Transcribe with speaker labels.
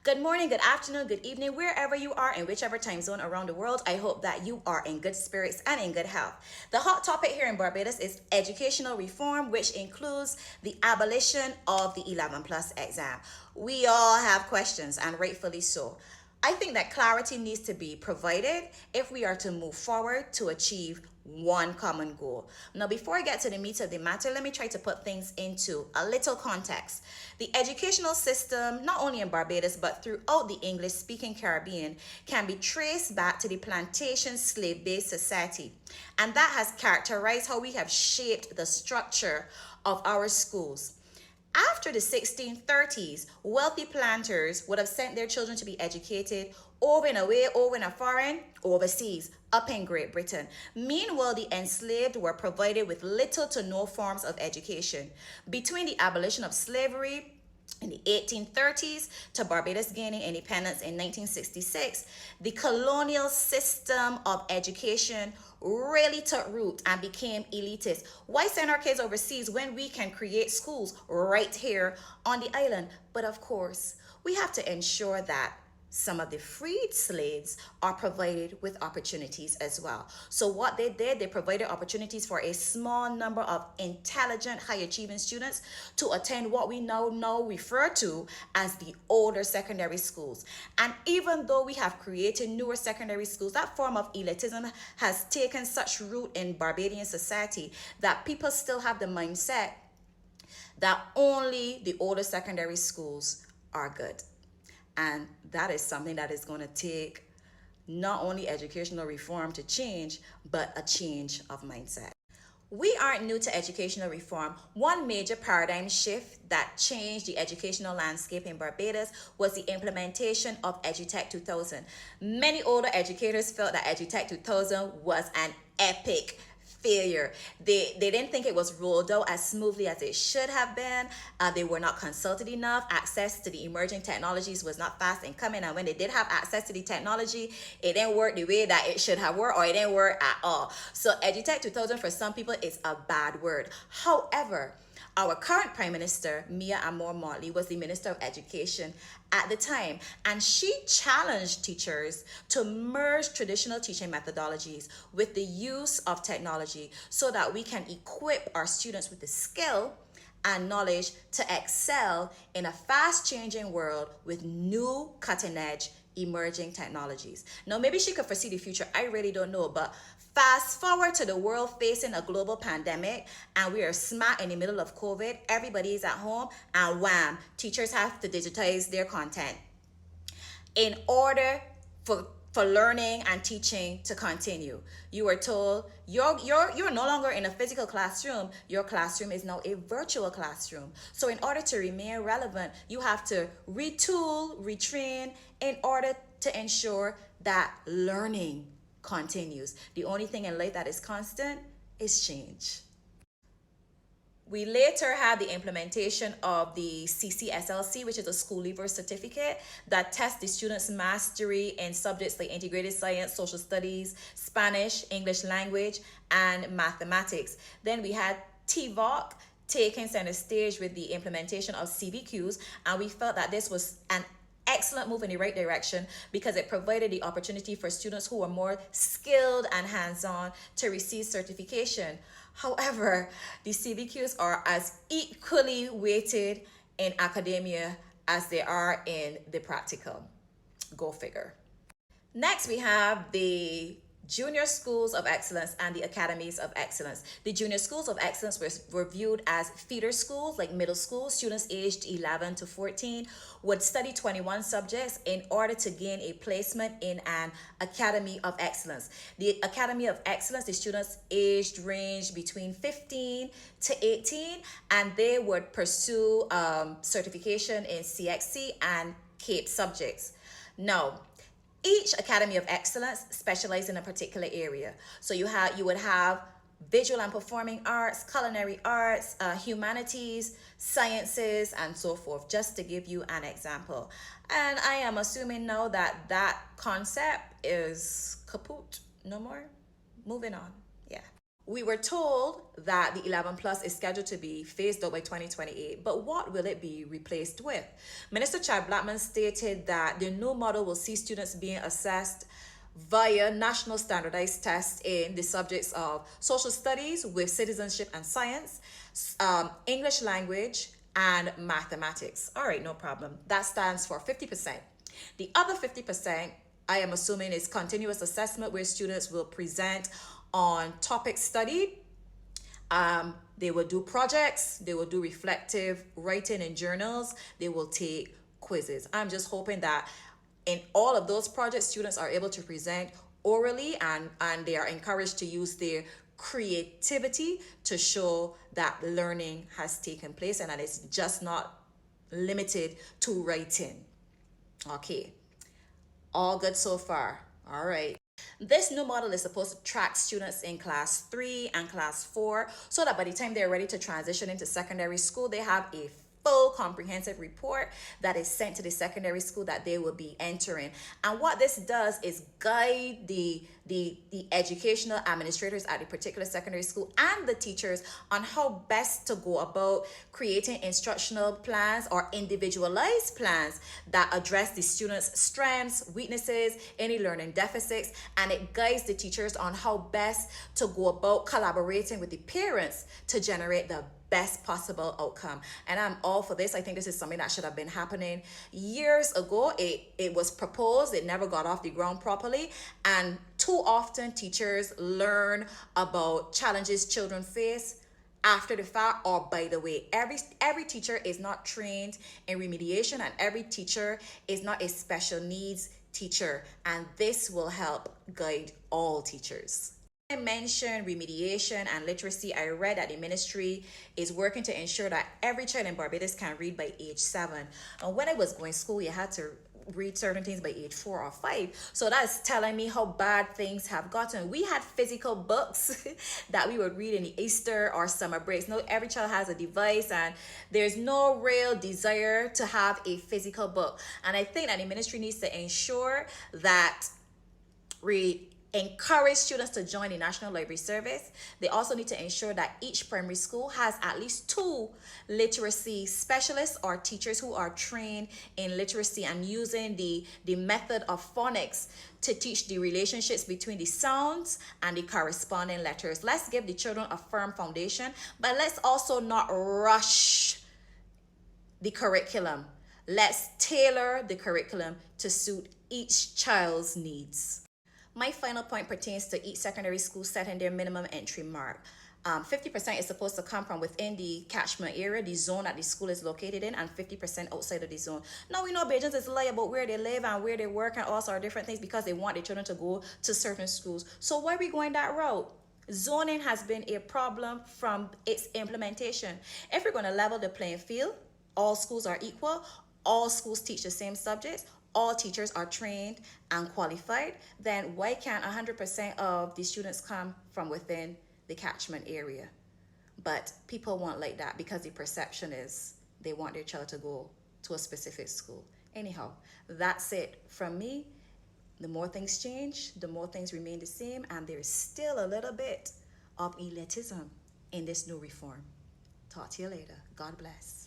Speaker 1: Good morning, good afternoon, good evening, wherever you are in whichever time zone around the world. I hope that you are in good spirits and in good health. The hot topic here in Barbados is educational reform, which includes the abolition of the 11 plus exam. We all have questions, and rightfully so. I think that clarity needs to be provided if we are to move forward to achieve one common goal. Now, before I get to the meat of the matter, let me try to put things into a little context. The educational system, not only in Barbados, but throughout the English speaking Caribbean, can be traced back to the plantation slave based society. And that has characterized how we have shaped the structure of our schools. After the 1630s, wealthy planters would have sent their children to be educated over and away, over and foreign, overseas, up in Great Britain. Meanwhile, the enslaved were provided with little to no forms of education. Between the abolition of slavery in the 1830s to Barbados gaining independence in 1966, the colonial system of education really took root and became elitist. Why send our kids overseas when we can create schools right here on the island? But of course, we have to ensure that some of the freed slaves are provided with opportunities as well. So what they did, they provided opportunities for a small number of intelligent, high achieving students to attend what we now refer to as the older secondary schools. And even though we have created newer secondary schools, that form of elitism has taken such root in Barbadian society that people still have the mindset that only the older secondary schools are good. And that is something that is going to take not only educational reform to change, but a change of mindset. We aren't new to educational reform. One major paradigm shift that changed the educational landscape in Barbados was the implementation of EduTech 2000. Many older educators felt that EduTech 2000 was an epic failure. They didn't think it was rolled out as smoothly as it should have been. They were not consulted enough. Access to the emerging technologies was not fast in coming. And when they did have access to the technology, it didn't work the way that it should have worked, or it didn't work at all. So EduTech 2000 for some people is a bad word. However, our current Prime Minister, Mia Motley, was the Minister of Education at the time, and she challenged teachers to merge traditional teaching methodologies with the use of technology so that we can equip our students with the skill and knowledge to excel in a fast-changing world with new cutting-edge emerging technologies. Now, maybe she could foresee the future. I really don't know, but fast forward to the world facing a global pandemic, and we are smack in the middle of COVID. Everybody is at home, and wham, teachers have to digitize their content in order for learning and teaching to continue. You were told you're no longer in a physical classroom. Your classroom is now a virtual classroom. So in order to remain relevant, you have to retool, retrain in order to ensure that learning continues. The only thing in life that is constant is change. We later had the implementation of the CCSLC, which is a school leaver certificate that tests the students' mastery in subjects like integrated science, social studies, Spanish, English language, and mathematics. Then we had TVOC taking center stage with the implementation of CVQs, and we felt that this was an excellent move in the right direction because it provided the opportunity for students who were more skilled and hands-on to receive certification. However, the CVQs are as equally weighted in academia as they are in the practical. Go figure. Next, we have the Junior Schools of Excellence and the Academies of Excellence. The Junior Schools of Excellence were viewed as feeder schools, like middle school. Students aged 11 to 14 would study 21 subjects in order to gain a placement in an Academy of Excellence. The Academy of Excellence, the students aged range between 15 to 18, and they would pursue certification in CXC and CAPE subjects. Now, each Academy of Excellence specializes in a particular area. So you would have visual and performing arts, culinary arts, humanities, sciences, and so forth, just to give you an example. And I am assuming now that that concept is kaput, no more. Moving on, yeah. We were told that the 11 plus is scheduled to be phased out by 2028, but what will it be replaced with? Minister Chad Blackman stated that the new model will see students being assessed via national standardized tests in the subjects of social studies with citizenship and science, English language, and mathematics. All right, no problem. That stands for 50%. The other 50%, I am assuming, is continuous assessment where students will present on topics studied. They will do projects, they will do reflective writing in journals, they will take quizzes. I'm just hoping that in all of those projects, students are able to present orally and they are encouraged to use their creativity to show that learning has taken place and that it's just not limited to writing. Okay, all good so far. All right. This new model is supposed to track students in class 3 and class 4 so that by the time they're ready to transition into secondary school, they have a full comprehensive report that is sent to the secondary school that they will be entering. And what this does is guide the educational administrators at a particular secondary school and the teachers on how best to go about creating instructional plans or individualized plans that address the students' strengths, weaknesses, any learning deficits, and it guides the teachers on how best to go about collaborating with the parents to generate the best possible outcome. And I'm all for this. I think this is something that should have been happening years ago. It was proposed, it never got off the ground properly, and too often teachers learn about challenges children face after the fact or by the way. Every teacher is not trained in remediation, and every teacher is not a special needs teacher, and this will help guide all teachers. I mentioned remediation and literacy. I read that the ministry is working to ensure that every child in Barbados can read by age 7. And when I was going to school, you had to read certain things by age 4 or 5. So that's telling me how bad things have gotten. We had physical books that we would read in the Easter or summer breaks. Now every child has a device and there's no real desire to have a physical book. And I think that the ministry needs to ensure that we encourage students to join the National Library Service. They also need to ensure that each primary school has at least 2 literacy specialists or teachers who are trained in literacy and using the method of phonics to teach the relationships between the sounds and the corresponding letters. Let's give the children a firm foundation, but let's also not rush the curriculum. Let's tailor the curriculum to suit each child's needs. My final point pertains to each secondary school setting their minimum entry mark. 50% is supposed to come from within the catchment area, the zone that the school is located in, and 50% outside of the zone. Now we know Bajans is lie about where they live and where they work and all sorts of different things because they want their children to go to certain schools. So why are we going that route? Zoning has been a problem from its implementation. If we're going to level the playing field, all schools are equal, all schools teach the same subjects, all teachers are trained and qualified, then why can't 100% of the students come from within the catchment area? But people want like that because the perception is they want their child to go to a specific school. Anyhow, that's it from me. The more things change, the more things remain the same, and there's still a little bit of elitism in this new reform. Talk to you later. God bless.